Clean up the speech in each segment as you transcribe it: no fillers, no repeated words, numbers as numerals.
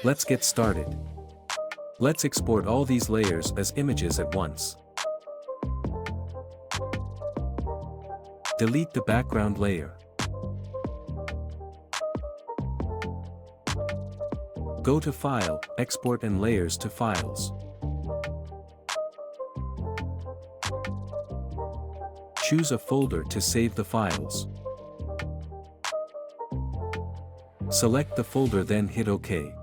Let's get started. Let's export all these layers as images at once. Delete the background layer. Go to File, Export and Layers to Files. Choose a folder to save the files. Select the folder, then hit OK.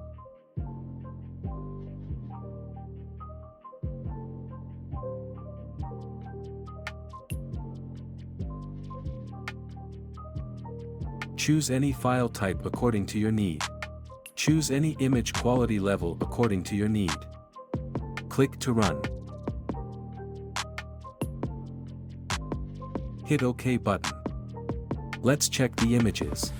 Choose any file type according to your need. Choose any image quality level according to your need. Click to run. Hit OK button. Let's check the images.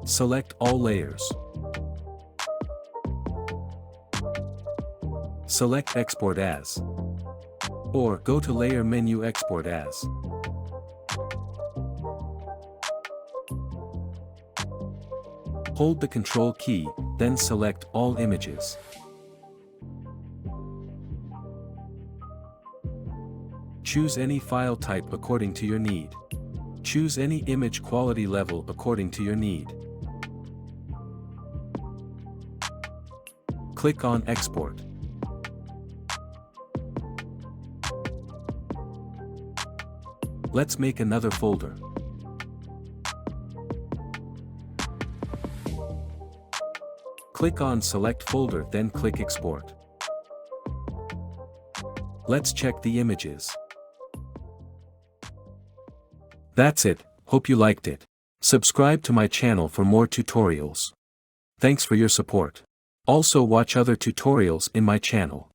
Select all layers. Select Export As. Or go to Layer menu, Export As. Hold the Control key, then select all images. Choose any file type according to your need. Choose any image quality level according to your need. Click on Export. Let's make another folder. Click on Select Folder, then click Export. Let's check the images. That's it, hope you liked it. Subscribe to my channel for more tutorials. Thanks for your support. Also watch other tutorials in my channel.